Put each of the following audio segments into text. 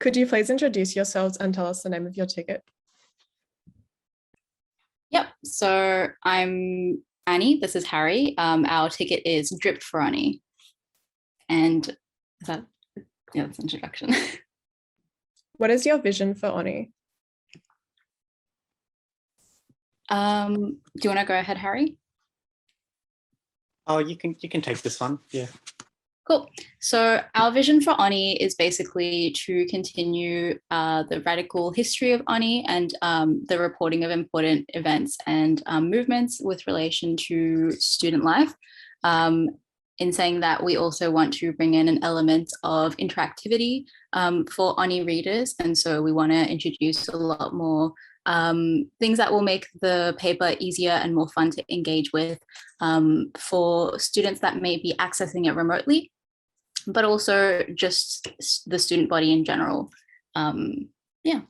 Could you please introduce yourselves and tell us the name of your ticket? Yep, so I'm Anie, this is Harry. Our ticket is Dripped for Anie. And is that, yeah, that's an introduction. What is your vision for Anie? Do you want to go ahead, Harry? Oh, you can take this one, yeah. Cool. So our vision for Anie is basically to continue the radical history of Anie and the reporting of important events and movements with relation to student life. In saying that, we also want to bring in an element of interactivity for Anie readers. And so we want to introduce a lot more things that will make the paper easier and more fun to engage with for students that may be accessing it remotely, but also just the student body in general. Yeah.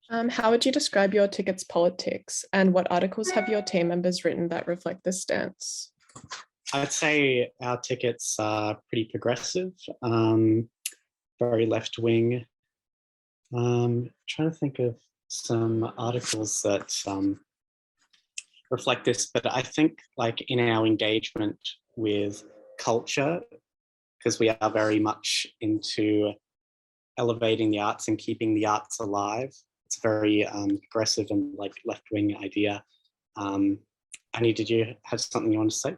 How would you describe your ticket's politics, and what articles have your team members written that reflect this stance? I'd say our tickets are pretty progressive, very left-wing. Trying to think of some articles that reflect this, but I think like in our engagement with culture, because we are very much into elevating the arts and keeping the arts alive. It's a very aggressive and like left-wing idea. Anie, did you have something you want to say?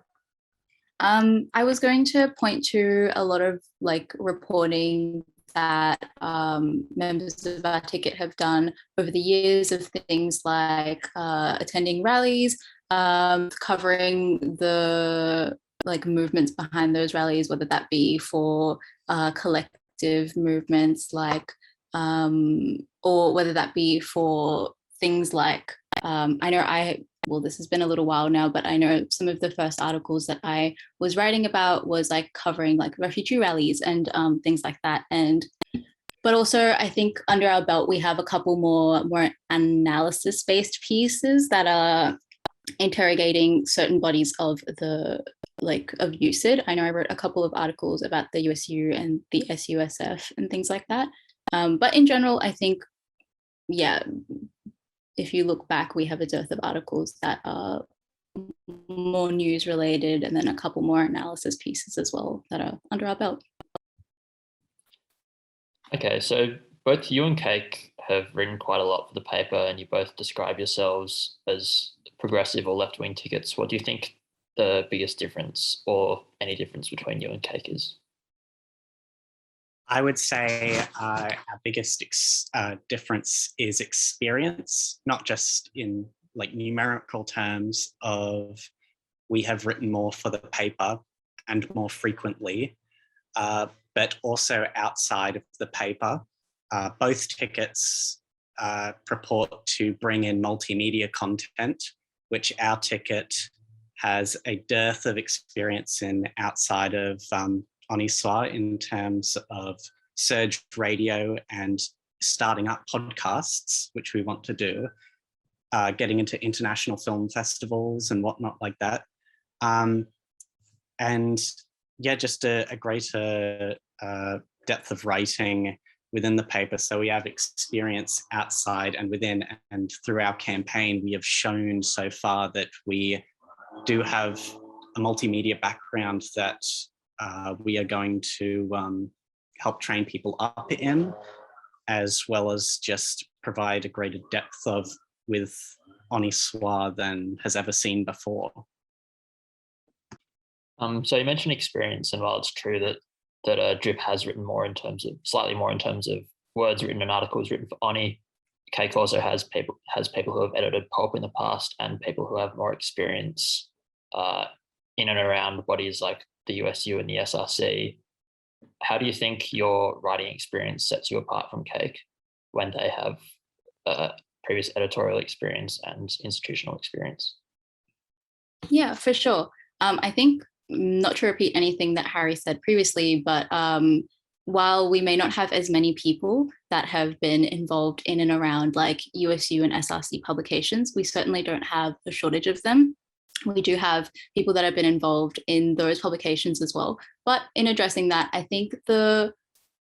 I was going to point to a lot of like reporting that members of our ticket have done over the years of things like attending rallies, covering the like movements behind those rallies, whether that be for collective movements like or whether that be for things like well, this has been a little while now, but I know some of the first articles that I was writing about was like covering like refugee rallies and things like that. But also I think under our belt, we have a couple more analysis-based pieces that are interrogating certain bodies of the of UCID. I know I wrote a couple of articles about the USU and the SUSF and things like that. But in general, I think, yeah, if you look back, we have a dearth of articles that are more news related, and then a couple more analysis pieces as well that are under our belt. Okay, so both you and Cake have written quite a lot for the paper, and you both describe yourselves as progressive or left-wing tickets. What do you think the biggest difference or any difference between you and Cake is? I would say our biggest difference is experience, not just in like numerical terms of we have written more for the paper and more frequently, but also outside of the paper. Both tickets purport to bring in multimedia content, which our ticket has a dearth of experience in outside of Honi Soit in terms of surge radio and starting up podcasts, which we want to do, getting into international film festivals and whatnot like that. And yeah, just a greater depth of writing within the paper. So we have experience outside and within, and through our campaign, we have shown so far that we do have a multimedia background that we are going to help train people up in, as well as just provide a greater depth of with Honi Soit than has ever seen before. So you mentioned experience, and while it's true that Drip has written slightly more in terms of words written and articles written for Anie, Cake also has people who have edited pulp in the past and people who have more experience in and around bodies like the USU and the SRC. How do you think your writing experience sets you apart from Cake when they have previous editorial experience and institutional experience? Yeah, for sure. I think, not to repeat anything that Harry said previously, but while we may not have as many people that have been involved in and around like USU and SRC publications, we certainly don't have a shortage of them. We do have people that have been involved in those publications as well. But in addressing that, I think the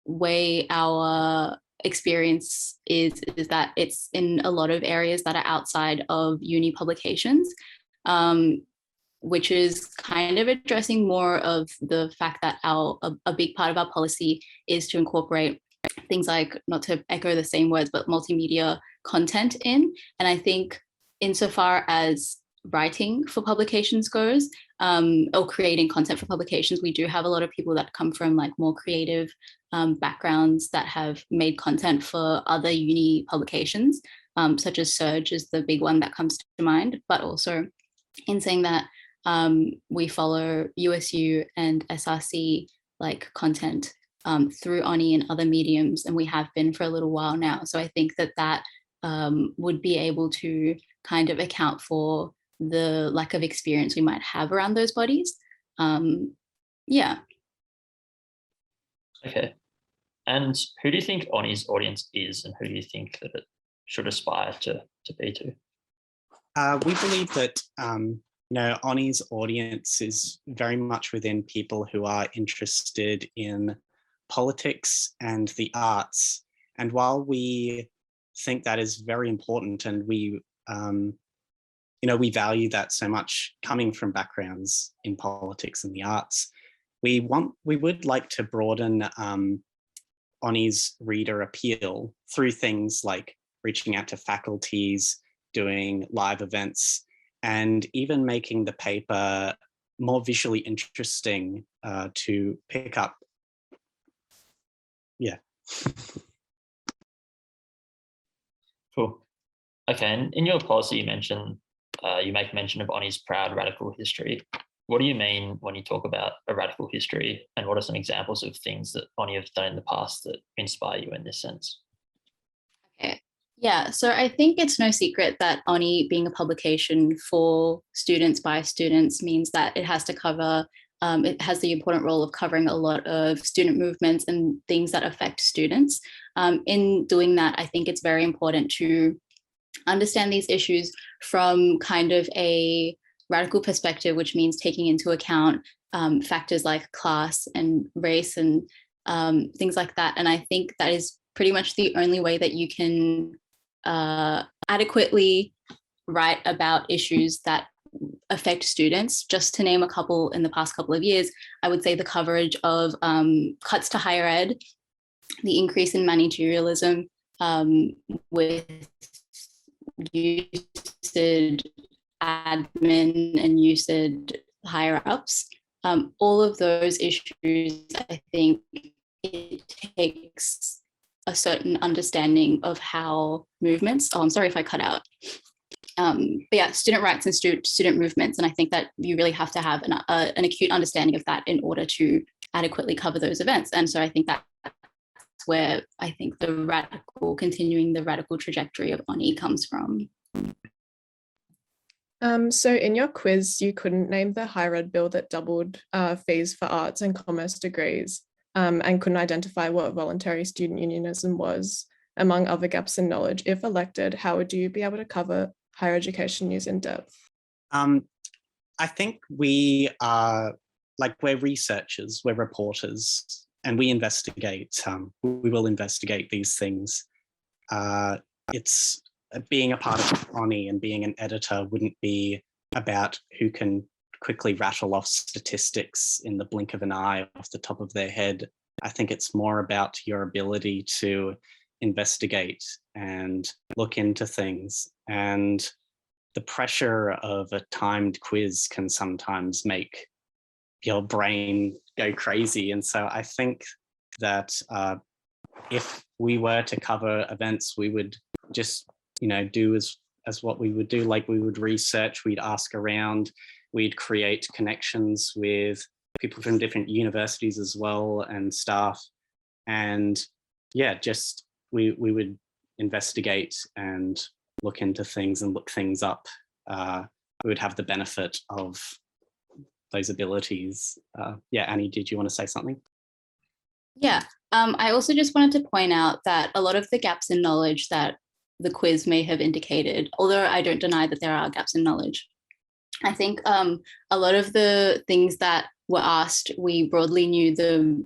way our experience is that it's in a lot of areas that are outside of uni publications, which is kind of addressing more of the fact that a big part of our policy is to incorporate things like, not to echo the same words, but multimedia content in. And I think insofar as writing for publications goes, or creating content for publications, we do have a lot of people that come from like more creative backgrounds that have made content for other uni publications, such as Surge is the big one that comes to mind. But also in saying that, we follow USU and SRC like content through Anie and other mediums, and we have been for a little while now. So I think that would be able to kind of account for the lack of experience we might have around those bodies. Yeah. Okay. And who do you think Anie's audience is, and who do you think that it should aspire to be to? We believe that Anie's audience is very much within people who are interested in politics and the arts. And while we think that is very important, and we we value that so much coming from backgrounds in politics and the arts, we would like to broaden Anie's reader appeal through things like reaching out to faculties, doing live events, and even making the paper more visually interesting to pick up. Yeah. Cool. Okay, and in your policy, you make mention of Anie's proud radical history. What do you mean when you talk about a radical history, and what are some examples of things that Anie have done in the past that inspire you in this sense? Okay. Yeah, so I think it's no secret that Anie being a publication for students by students means that it has to cover, it has the important role of covering a lot of student movements and things that affect students. In doing that, I think it's very important to understand these issues from kind of a radical perspective, which means taking into account factors like class and race and things like that. And I think that is pretty much the only way that you can adequately write about issues that affect students. Just to name a couple in the past couple of years, I would say the coverage of cuts to higher ed, the increase in managerialism with USID admin and USID higher ups. All of those issues, I think it takes a certain understanding of how movements, I'm sorry if I cut out. But yeah, student rights and student movements. And I think that you really have to have an acute understanding of that in order to adequately cover those events. And so I think that's where I think continuing the radical trajectory of Anie comes from. So in your quiz, you couldn't name the higher ed bill that doubled fees for arts and commerce degrees, and couldn't identify what voluntary student unionism was, among other gaps in knowledge. If elected, how would you be able to cover higher education news in depth? I think we are, we're researchers, we're reporters, and we investigate. We will investigate these things. It's being a part of Anie and being an editor wouldn't be about who can quickly rattle off statistics in the blink of an eye off the top of their head. I think it's more about your ability to investigate and look into things. And the pressure of a timed quiz can sometimes make your brain go crazy. And so I think that if we were to cover events, we would just do as what we would do. Like, we would research, we'd ask around, we'd create connections with people from different universities as well and staff. And yeah, just we would investigate and look into things and look things up. We would have the benefit of those abilities. Yeah, Anie, did you want to say something? Yeah, I also just wanted to point out that a lot of the gaps in knowledge that the quiz may have indicated, although I don't deny that there are gaps in knowledge, I think a lot of the things that were asked, we broadly knew the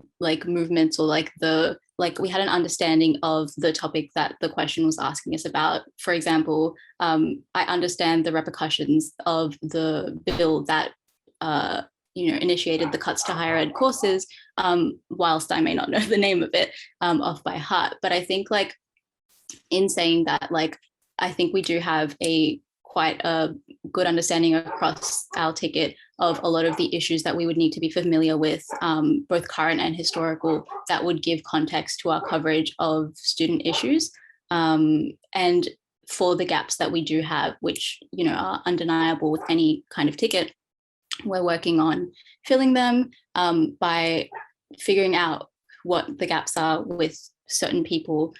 movements or the like we had an understanding of the topic that the question was asking us about. For example, I understand the repercussions of the bill that initiated the cuts to higher ed courses, whilst I may not know the name of it off by heart. But I think like in saying that, like I think we do have quite a good understanding across our ticket of a lot of the issues that we would need to be familiar with, both current and historical, that would give context to our coverage of student issues. And for the gaps that we do have, which are undeniable with any kind of ticket, we're working on filling them by figuring out what the gaps are with certain people,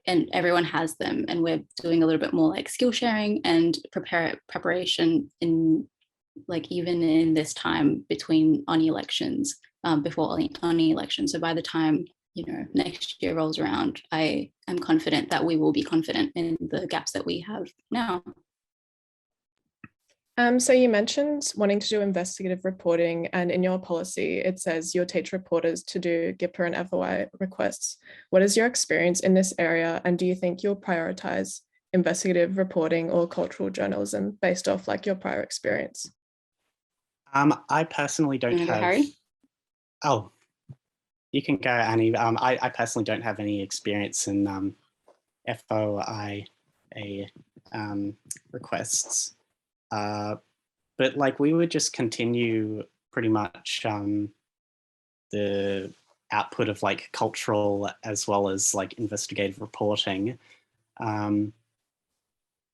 and everyone has them, and we're doing a little bit more like skill sharing and preparation in like even in this time between Anie elections, before Anie elections. So by the time next year rolls around, I am confident that we will be confident in the gaps that we have now. So you mentioned wanting to do investigative reporting, and in your policy, it says you'll teach reporters to do GIPA and FOI requests. What is your experience in this area, and do you think you'll prioritize investigative reporting or cultural journalism based off like your prior experience? I personally don't have. Harry? Oh, you can go, Anie. I personally don't have any experience in FOI requests. But like we would just continue pretty much the output of like cultural as well as like investigative reporting. Yeah,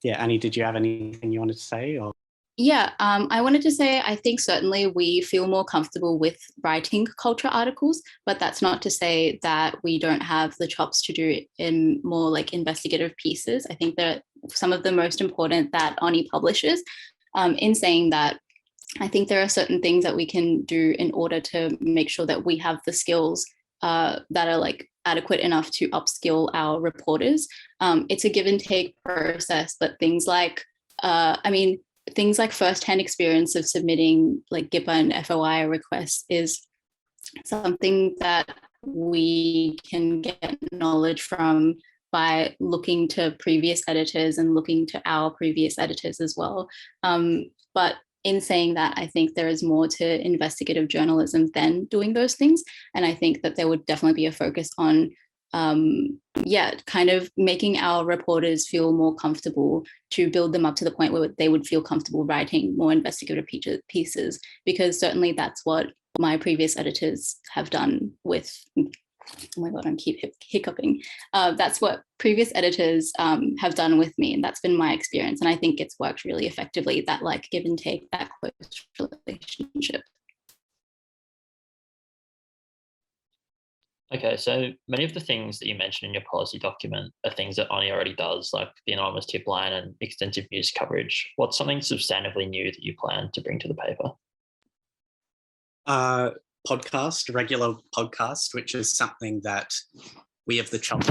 Anie, did you have anything you wanted to say? Or? Yeah, I wanted to say, I think certainly we feel more comfortable with writing culture articles, but that's not to say that we don't have the chops to do it in more like investigative pieces. I think that some of the most important that Anie publishes. In saying that, I think there are certain things that we can do in order to make sure that we have the skills that are like adequate enough to upskill our reporters. It's a give and take process, but things like, things like firsthand experience of submitting like GIPA and FOI requests is something that we can get knowledge from by looking to previous editors and looking to our previous editors as well. But in saying that, I think there is more to investigative journalism than doing those things. And I think that there would definitely be a focus on, kind of making our reporters feel more comfortable, to build them up to the point where they would feel comfortable writing more investigative pieces, because certainly that's what my previous editors have done with, oh my God, I keep hiccuping. That's what previous editors have done with me, and that's been my experience. And I think it's worked really effectively, that like give and take, that close relationship. Okay, so many of the things that you mentioned in your policy document are things that Anie already does, like the anonymous tip line and extensive news coverage. What's something substantively new that you plan to bring to the paper? Regular podcast, which is something that we have the chops.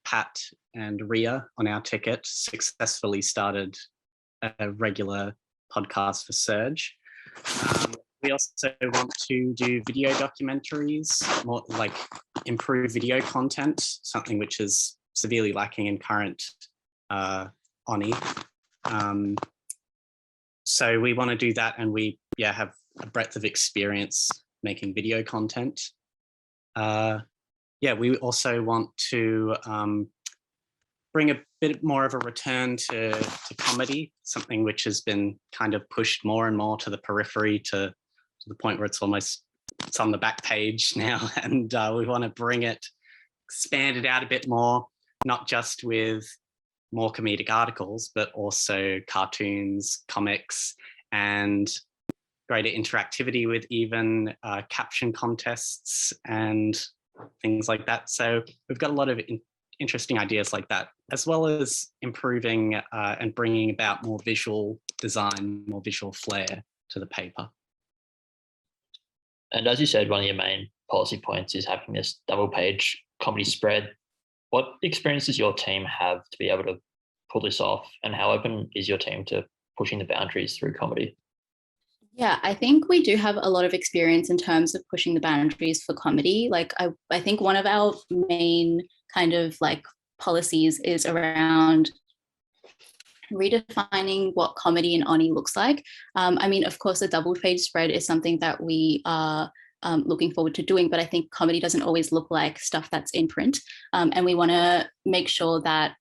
Pat and Ria on our ticket successfully started a regular podcast for Surge. We also want to do video documentaries, more like improve video content, something which is severely lacking in current Anie. So we want to do that, and we have a breadth of experience making video content. We also want to bring a bit more of a return to comedy, something which has been kind of pushed more and more to the periphery, to the point where it's on the back page now, and we want to bring it, expand it out a bit more, not just with more comedic articles, but also cartoons, comics, and greater interactivity with even caption contests and things like that. So we've got a lot of interesting ideas like that, as well as improving and bringing about more visual design, more visual flair to the paper. And as you said, one of your main policy points is having this double page comedy spread. What experience does your team have to be able to pull this off, and how open is your team to pushing the boundaries through comedy? Yeah, I think we do have a lot of experience in terms of pushing the boundaries for comedy. Like I think one of our main kind of like policies is around redefining what comedy in Anie looks like. I mean, of course, a double page spread is something that we are looking forward to doing, but I think comedy doesn't always look like stuff that's in print. And we want to make sure that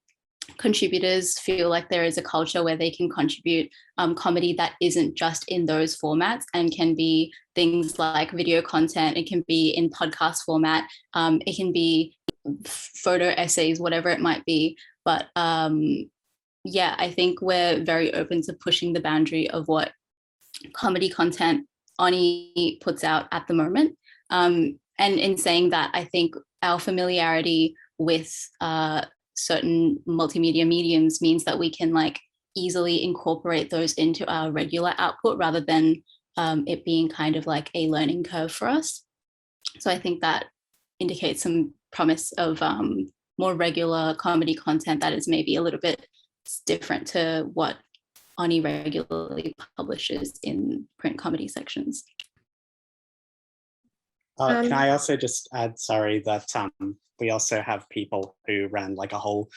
contributors feel like there is a culture where they can contribute comedy that isn't just in those formats and can be things like video content, it can be in podcast format, it can be photo essays, whatever it might be. But yeah, I think we're very open to pushing the boundary of what comedy content Anie puts out at the moment. And in saying that, I think our familiarity with certain multimedia mediums means that we can like easily incorporate those into our regular output rather than it being kind of like a learning curve for us. So I think that indicates some promise of more regular comedy content that is maybe a little bit different to what Anie regularly publishes in print comedy sections. Can I also just add, sorry, that we also have people who ran like a whole,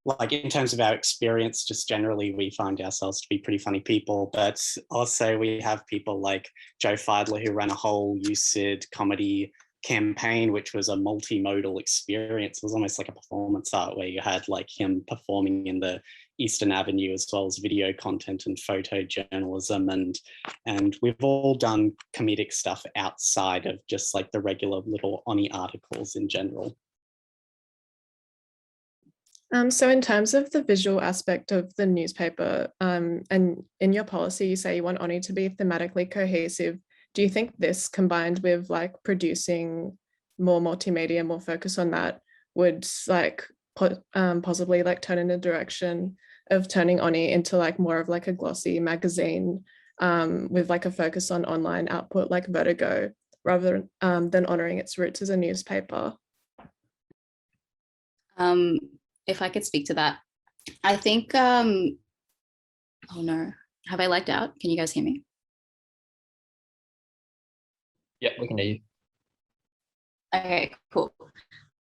like in terms of our experience, just generally we find ourselves to be pretty funny people, but also we have people like Joe Feidler who ran a whole UCID comedy campaign, which was a multimodal experience. It was almost like a performance art where you had like him performing in the Eastern Avenue as well as video content and photojournalism, and we've all done comedic stuff outside of just like the regular little Anie articles in general. So in terms of the visual aspect of the newspaper, and in your policy, you say you want Anie to be thematically cohesive. Do you think this combined with like producing more multimedia, more focus on that, would like possibly like turn in the direction of turning Anie into like more of like a glossy magazine with like a focus on online output like Vertigo, rather than honoring its roots as a newspaper? If I could speak to that, I think, oh no, have I lagged out? Can you guys hear me? Yeah, we can hear you. Okay, cool.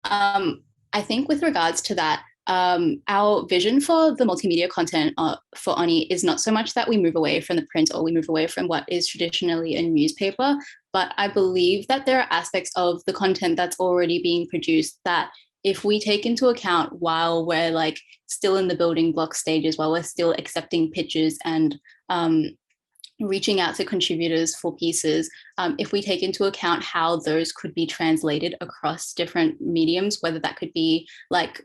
I think with regards to that, our vision for the multimedia content for Anie is not so much that we move away from the print or we move away from what is traditionally a newspaper, but I believe that there are aspects of the content that's already being produced that if we take into account while we're like still in the building block stages, while we're still accepting pitches and reaching out to contributors for pieces, if we take into account how those could be translated across different mediums, whether that could be like,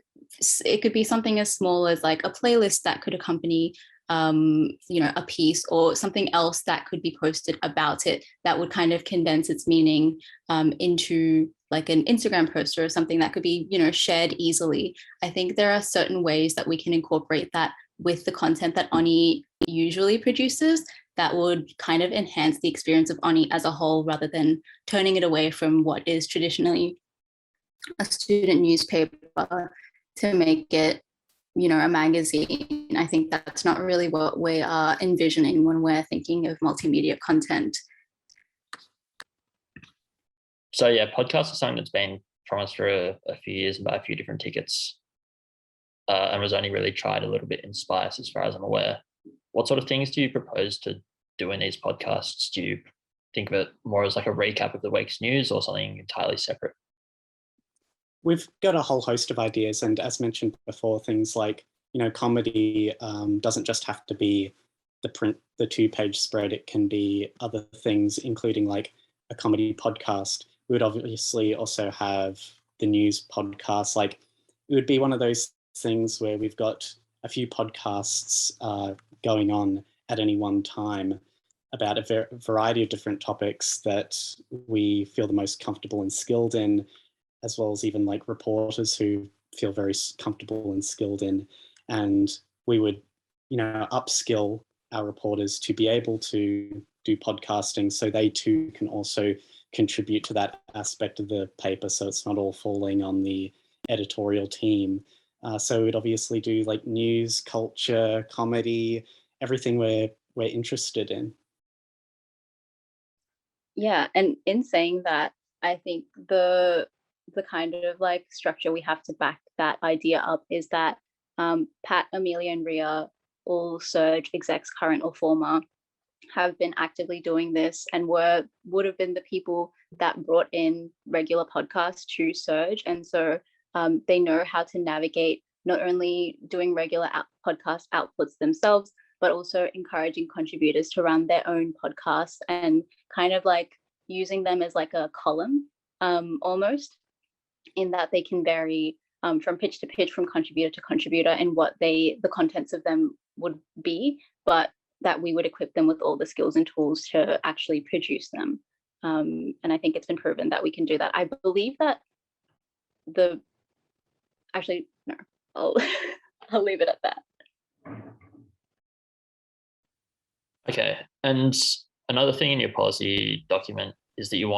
it could be something as small as like a playlist that could accompany a piece, or something else that could be posted about it that would kind of condense its meaning into like an Instagram post or something that could be, shared easily. I think there are certain ways that we can incorporate that with the content that Anie usually produces that would kind of enhance the experience of Anie as a whole, rather than turning it away from what is traditionally a student newspaper to make it, a magazine. I think that's not really what we are envisioning when we're thinking of multimedia content. So yeah, podcasts are something that's been promised for a few years and by a few different tickets, and was only really tried a little bit in Spice, as far as I'm aware. What sort of things do you propose to do in these podcasts? Do you think of it more as like a recap of the week's news or something entirely separate? We've got a whole host of ideas, and as mentioned before, things like, comedy doesn't just have to be the 2-page spread. It can be other things, including like a comedy podcast. We would obviously also have the news podcast. Like, it would be one of those things where we've got a few podcasts going on at any one time about a variety of different topics that we feel the most comfortable and skilled in, as well as even like reporters who feel very comfortable and skilled in. And we would, upskill our reporters to be able to do podcasting so they too can also contribute to that aspect of the paper, so it's not all falling on the editorial team. So we'd obviously do like news, culture, comedy, everything we're interested in. Yeah, and in saying that, I think the kind of like structure we have to back that idea up is that Pat, Amelia, and Ria, all Surge execs, current or former, have been actively doing this and would have been the people that brought in regular podcasts to Surge, and so they know how to navigate not only doing regular podcast outputs themselves, but also encouraging contributors to run their own podcasts and kind of like using them as like a column, almost, in that they can vary from pitch to pitch, from contributor to contributor, and what the contents of them would be, but that we would equip them with all the skills and tools to actually produce them. And I think it's been proven that we can do that. I believe that actually, no, I'll leave it at that. Okay, and another thing in your policy document is that you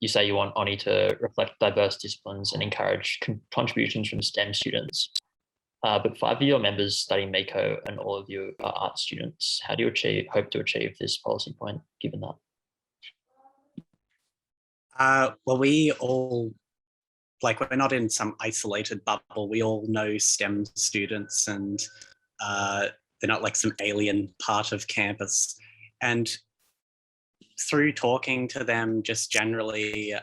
say you want Anie to reflect diverse disciplines and encourage contributions from STEM students. But 5 of your members study MECO and all of you are art students. How do you hope to achieve this policy point, given that? Well, we all, like, we're not in some isolated bubble. We all know STEM students, and they're not like some alien part of campus. And through talking to them just generally,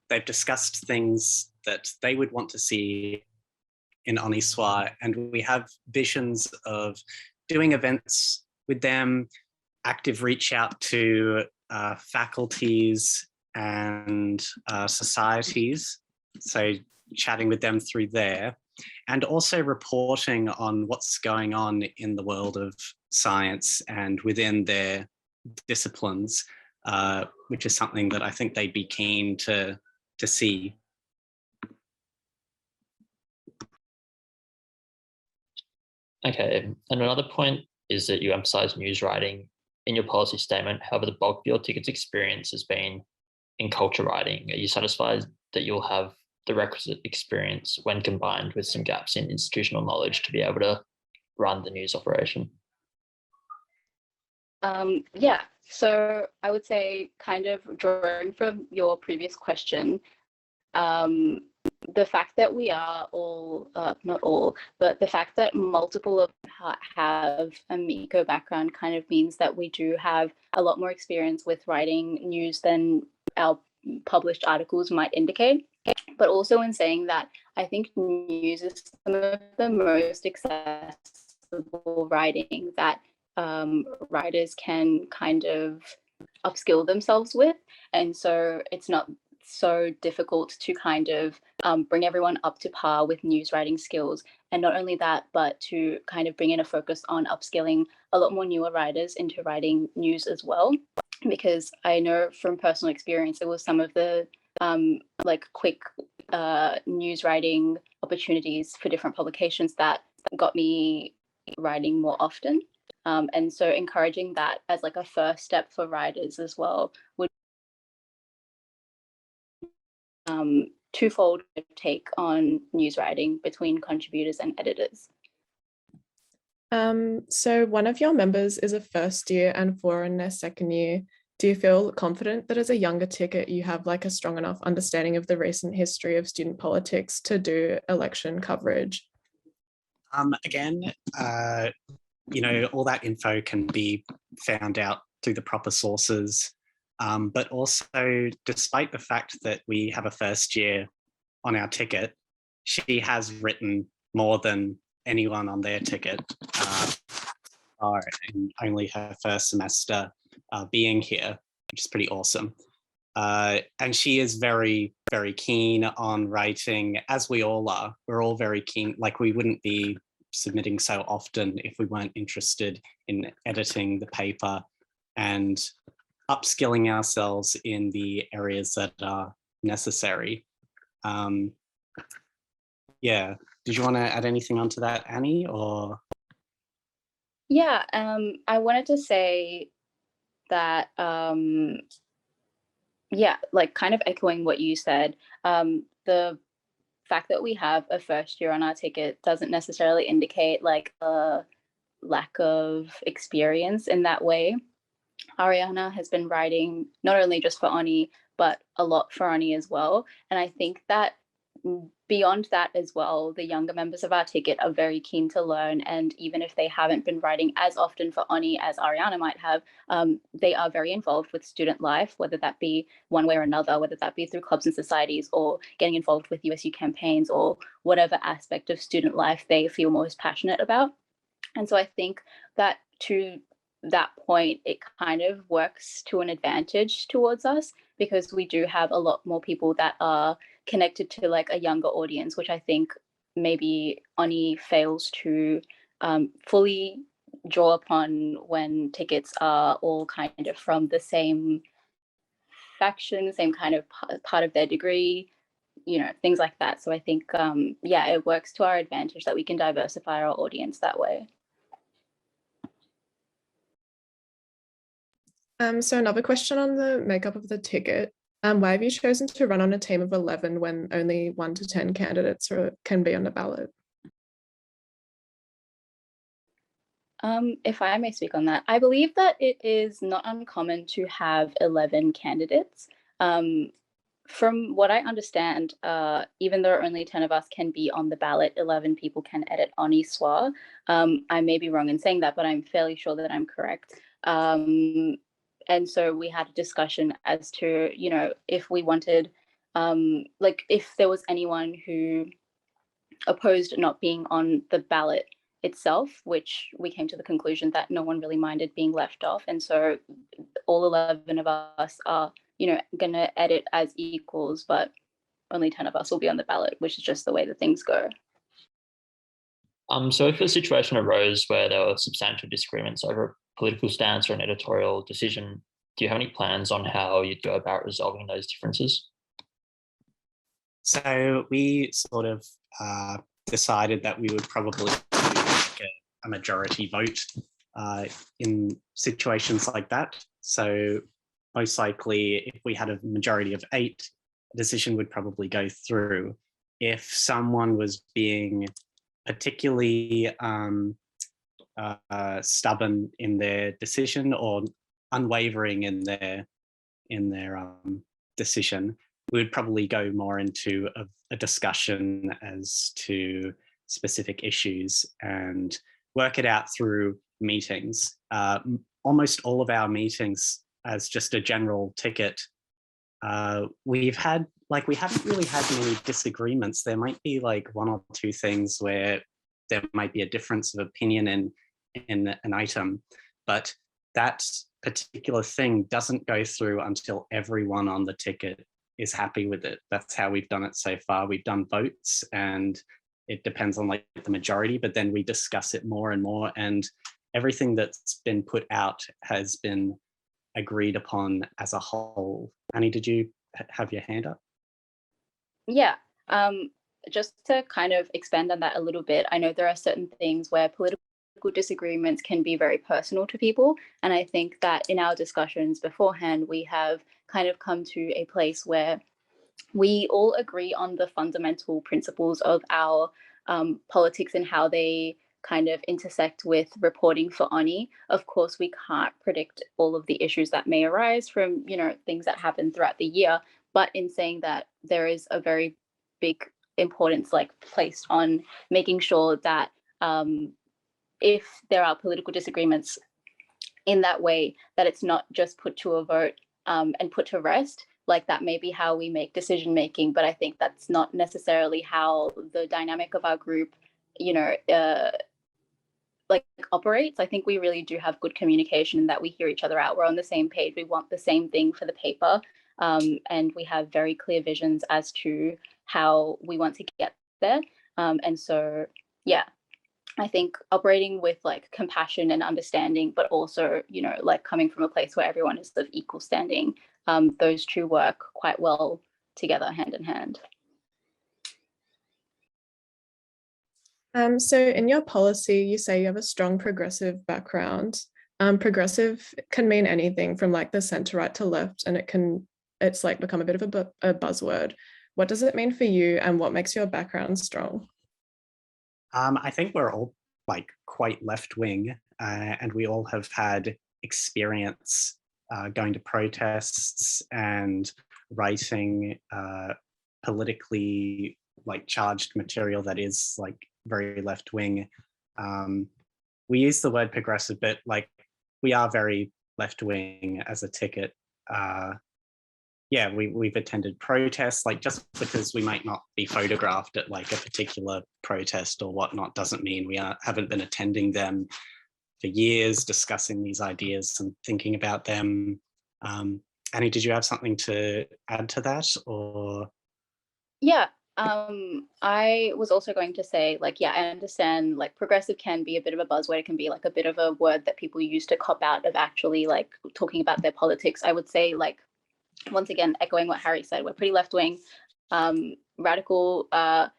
they've discussed things that they would want to see in Honi Soit, and we have visions of doing events with them, active reach out to faculties and societies, so chatting with them through there, and also reporting on what's going on in the world of science and within their disciplines, which is something that I think they'd be keen to see. Okay, and another point is that you emphasize news writing in your policy statement. However, the bulk of your tickets experience has been in culture writing. Are you satisfied that you'll have the requisite experience when combined with some gaps in institutional knowledge to be able to run the news operation? Yeah, so I would say, kind of drawing from your previous question, the fact that we are all, not all, but the fact that multiple of have a MECO background kind of means that we do have a lot more experience with writing news than our published articles might indicate. But also in saying that, I think news is some of the most accessible writing that writers can kind of upskill themselves with. And so it's not so difficult to kind of bring everyone up to par with news writing skills. And not only that, but to kind of bring in a focus on upskilling a lot more newer writers into writing news as well. Because I know from personal experience, it was some of the like quick news writing opportunities for different publications that got me writing more often. And so encouraging that as like a first step for writers as well would twofold take on news writing between contributors and editors. So one of your members is a first year and 4 in their second year. Do you feel confident that as a younger ticket, you have like a strong enough understanding of the recent history of student politics to do election coverage? Again, you know, all that info can be found out through the proper sources. But also, despite the fact that we have a first year on our ticket, she has written more than anyone on their ticket in only her first semester being here, which is pretty awesome. And she is very, very keen on writing, as we all are. We're all very keen. Like, we wouldn't be submitting so often if we weren't interested in editing the paper and upskilling ourselves in the areas that are necessary. Yeah, did you want to add anything onto that, Anie, or? Yeah, I wanted to say that, yeah, like kind of echoing what you said, the fact that we have a first year on our ticket doesn't necessarily indicate like a lack of experience in that way. Ariana has been writing not only just for Anie, but a lot for Anie as well. And I think that beyond that as well, the younger members of our ticket are very keen to learn. And even if they haven't been writing as often for Anie as Ariana might have, they are very involved with student life, whether that be one way or another, whether that be through clubs and societies or getting involved with USU campaigns or whatever aspect of student life they feel most passionate about. And so I think that to that point, it kind of works to an advantage towards us because we do have a lot more people that are connected to like a younger audience, which I think maybe Anie fails to fully draw upon when tickets are all kind of from the same faction, same kind of part of their degree, you know, things like that. So I think, yeah, it works to our advantage that we can diversify our audience that way. So another question on the makeup of the ticket. Why have you chosen to run on a team of 11 when only 1 to 10 candidates can be on the ballot? If I may speak on that, I believe that it is not uncommon to have 11 candidates. From what I understand, even though only 10 of us can be on the ballot, 11 people can edit Honi Soit. I may be wrong in saying that, but I'm fairly sure that I'm correct. And so we had a discussion as to, you know, if we wanted, like if there was anyone who opposed not being on the ballot itself, which we came to the conclusion that no one really minded being left off. And so all 11 of us are, you know, going to edit as equals, but only 10 of us will be on the ballot, which is just the way that things go. So if a situation arose where there were substantial disagreements over a political stance or an editorial decision, do you have any plans on how you'd go about resolving those differences? So we sort of decided that we would probably do like a majority vote in situations like that. So most likely, if we had a majority of 8, a decision would probably go through. If someone was being particularly stubborn in their decision or unwavering in their decision, we would probably go more into a discussion as to specific issues and work it out through meetings. Almost all of our meetings, as just a general ticket, we haven't really had many disagreements. There might be like 1 or 2 things where there might be a difference of opinion in an item, but that particular thing doesn't go through until everyone on the ticket is happy with it. That's how we've done it so far. We've done votes and it depends on like the majority, but then we discuss it more and more, and everything that's been put out has been agreed upon as a whole. Anie, did you have your hand up? Yeah, just to kind of expand on that a little bit, I know there are certain things where political disagreements can be very personal to people. And I think that in our discussions beforehand, we have kind of come to a place where we all agree on the fundamental principles of our politics and how they kind of intersect with reporting for Anie. Of course, we can't predict all of the issues that may arise from, you know, things that happen throughout the year. But in saying that, there is a very big importance like placed on making sure that if there are political disagreements in that way, that it's not just put to a vote and put to rest. Like that may be how we make decision making, but I think that's not necessarily how the dynamic of our group, you know, like operates. I think we really do have good communication and that we hear each other out. We're on the same page. We want the same thing for the paper, and we have very clear visions as to how we want to get there. And so, yeah, I think operating with like compassion and understanding, but also, you know, like coming from a place where everyone is of equal standing, those two work quite well together, hand in hand. So in your policy, you say you have a strong progressive background. Progressive can mean anything from like the center right to left, and it's like become a bit of a buzzword. What does it mean for you, and what makes your background strong? I think we're all like quite left wing, and we all have had experience going to protests and writing politically like charged material that is like very left wing. We use the word progressive, but like we are very left wing as a ticket. Yeah, we've attended protests, like just because we might not be photographed at like a particular protest or whatnot doesn't mean we haven't been attending them for years, discussing these ideas and thinking about them. Annie, did you have something to add to that, or? Yeah, I was also going to say, like, yeah, I understand, like, progressive can be a bit of a buzzword. It can be like a bit of a word that people use to cop out of actually like talking about their politics. I would say, like, once again, echoing what Harry said, we're pretty left-wing, radical. I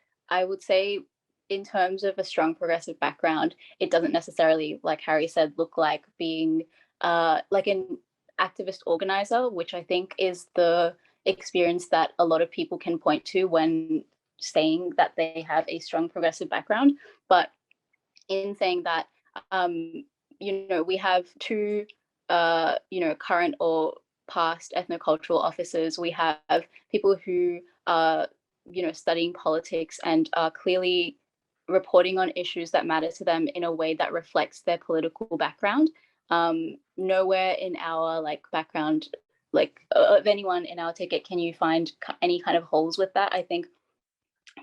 would say in terms of a strong progressive background, it doesn't necessarily, like Harry said, look like being like an activist organizer, which I think is the experience that a lot of people can point to when saying that they have a strong progressive background. But in saying that, we have two, current or past ethnocultural officers. We have people who are, studying politics and are clearly reporting on issues that matter to them in a way that reflects their political background. Nowhere in our like background, like of anyone in our ticket, can you find any kind of holes with that. I think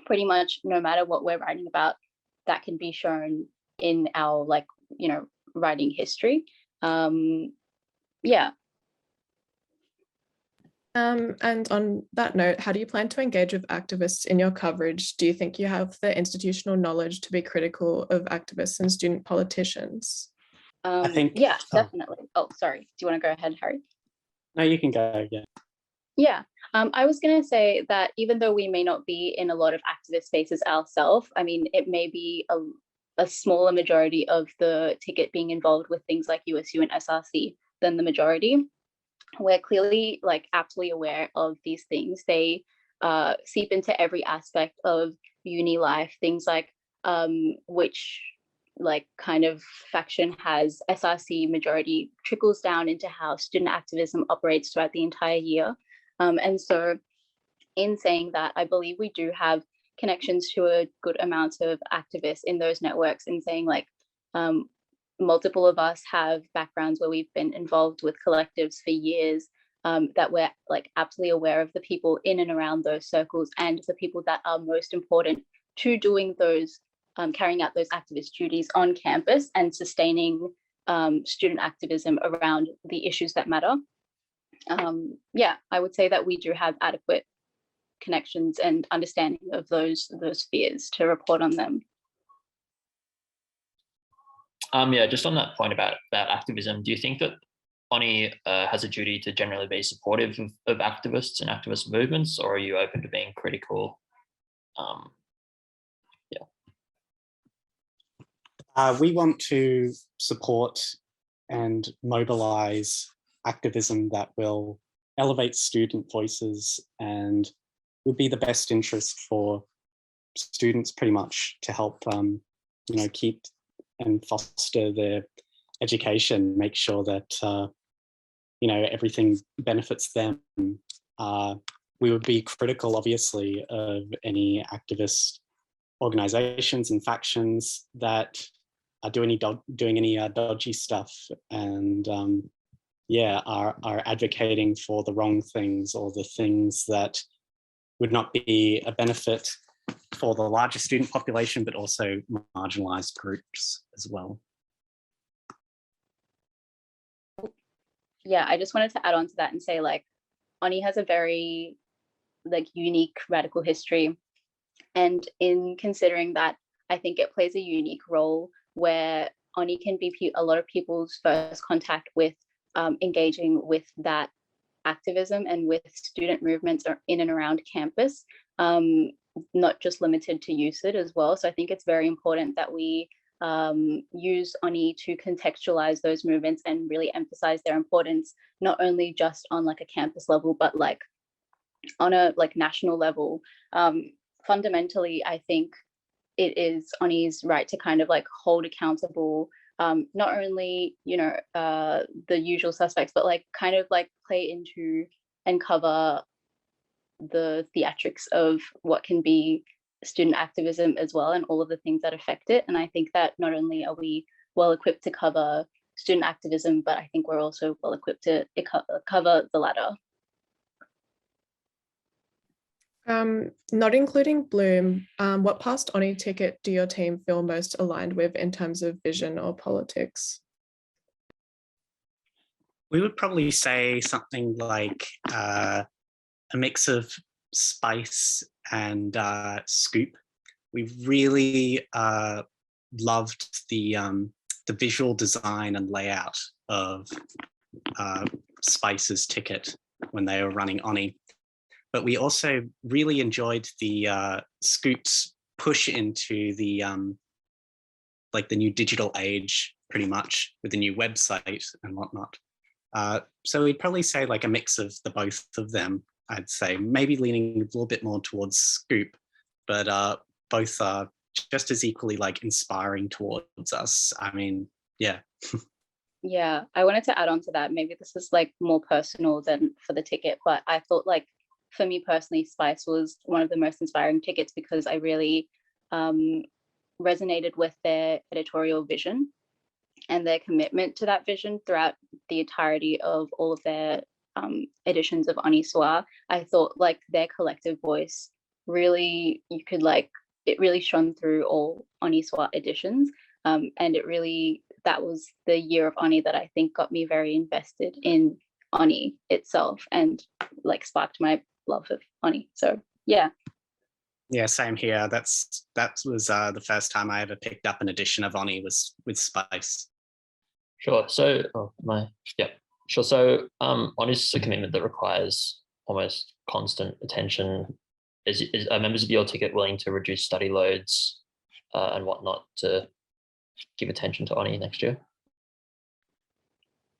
pretty much no matter what we're writing about, that can be shown in our like, writing history. Yeah. And on that note, how do you plan to engage with activists in your coverage? Do you think you have the institutional knowledge to be critical of activists and student politicians? I think, yeah, definitely. Oh, sorry. Do you want to go ahead, Harry? No, you can go. Yeah. Yeah. I was going to say that even though we may not be in a lot of activist spaces ourselves, I mean, it may be a smaller majority of the ticket being involved with things like USU and SRC than the majority. We're clearly like aptly aware of these things. They seep into every aspect of uni life, things like which like kind of faction has SRC majority trickles down into how student activism operates throughout the entire year. And so in saying that, I believe we do have connections to a good amount of activists in those networks, and saying like multiple of us have backgrounds where we've been involved with collectives for years, that we're like aptly aware of the people in and around those circles and the people that are most important to doing those, carrying out those activist duties on campus and sustaining student activism around the issues that matter. Yeah, I would say that we do have adequate connections and understanding of those spheres to report on them. Yeah, just on that point about activism, do you think that Anie has a duty to generally be supportive of activists and activist movements, or are you open to being critical? We want to support and mobilize activism that will elevate student voices and would be the best interest for students pretty much to help keep and foster their education, make sure that everything benefits them. We would be critical, obviously, of any activist organizations and factions that are doing any dodgy stuff and are advocating for the wrong things or the things that would not be a benefit for the larger student population, but also marginalized groups as well. Yeah, I just wanted to add on to that and say, like, Anie has a very like unique radical history, and in considering that, I think it plays a unique role where Anie can be a lot of people's first contact with engaging with that activism and with student movements in and around campus, not just limited to UCID as well. So I think it's very important that we use Anie to contextualize those movements and really emphasize their importance, not only just on like a campus level, but like on a like national level. Fundamentally, I think it is Anie's right to kind of like hold accountable not only, the usual suspects, but like kind of like play into and cover the theatrics of what can be student activism as well, and all of the things that affect it. And I think that not only are we well equipped to cover student activism, but I think we're also well equipped to cover the latter. Not including Bloom, what past Anie ticket do your team feel most aligned with in terms of vision or politics? We would probably say something like a mix of Spice and Scoop. We really loved the visual design and layout of Spice's ticket when they were running Anie. But we also really enjoyed the Scoop's push into the like the new digital age, pretty much, with the new website and whatnot. So we'd probably say like a mix of the both of them. I'd say maybe leaning a little bit more towards Scoop, but both are just as equally like inspiring towards us. I mean, yeah. Yeah, I wanted to add on to that. Maybe this is like more personal than for the ticket, but I thought like for me personally, Spice was one of the most inspiring tickets because I really resonated with their editorial vision and their commitment to that vision throughout the entirety of all of their editions of Honi Soit. I thought like their collective voice really, it really shone through all Honi Soit editions. And that was the year of Anie that I think got me very invested in Anie itself and like sparked my love of Anie. So yeah. Yeah, same here. That was the first time I ever picked up an edition of Anie was with Spice. Sure. So, sure. So, Anie is a commitment that requires almost constant attention. Are members of your ticket willing to reduce study loads and whatnot to give attention to Anie next year?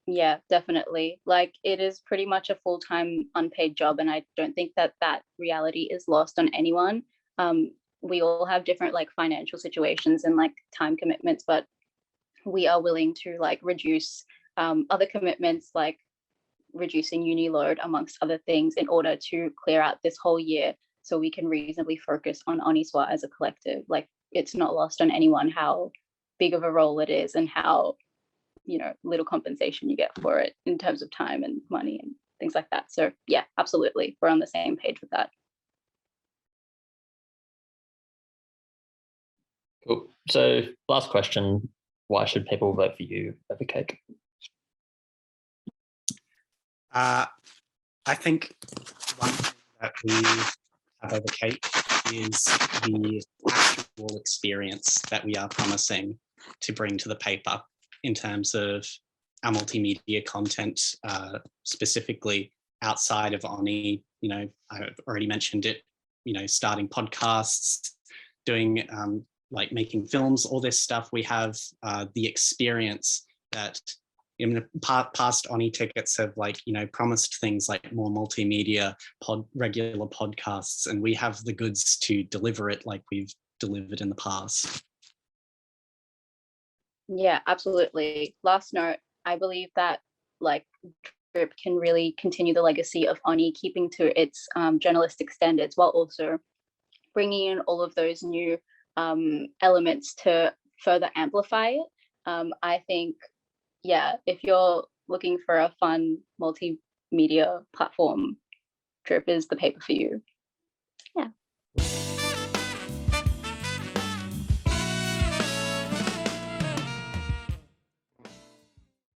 Yeah, definitely. Like it is pretty much a full-time unpaid job, and I don't think that reality is lost on anyone. We all have different like financial situations and like time commitments, but we are willing to like reduce other commitments, like reducing uni load amongst other things, in order to clear out this whole year so we can reasonably focus on Honi Soit as a collective. Like it's not lost on anyone how big of a role it is and how little compensation you get for it in terms of time and money and things like that. So yeah, absolutely, we're on the same page with that. Cool. So last question, why should people vote for you over Cake? I think one thing that we have over Cake is the actual experience that we are promising to bring to the paper in terms of our multimedia content, specifically outside of Anie. I've already mentioned it, starting podcasts, doing like making films, all this stuff. We have the experience that in the past Anie tickets have promised things like more multimedia, regular podcasts, and we have the goods to deliver it like we've delivered in the past. Yeah, absolutely. Last note, I believe that like Drip can really continue the legacy of Anie, keeping to its journalistic standards while also bringing in all of those new elements to further amplify it. I think, yeah, if you're looking for a fun multimedia platform, Drip is the paper for you. Yeah.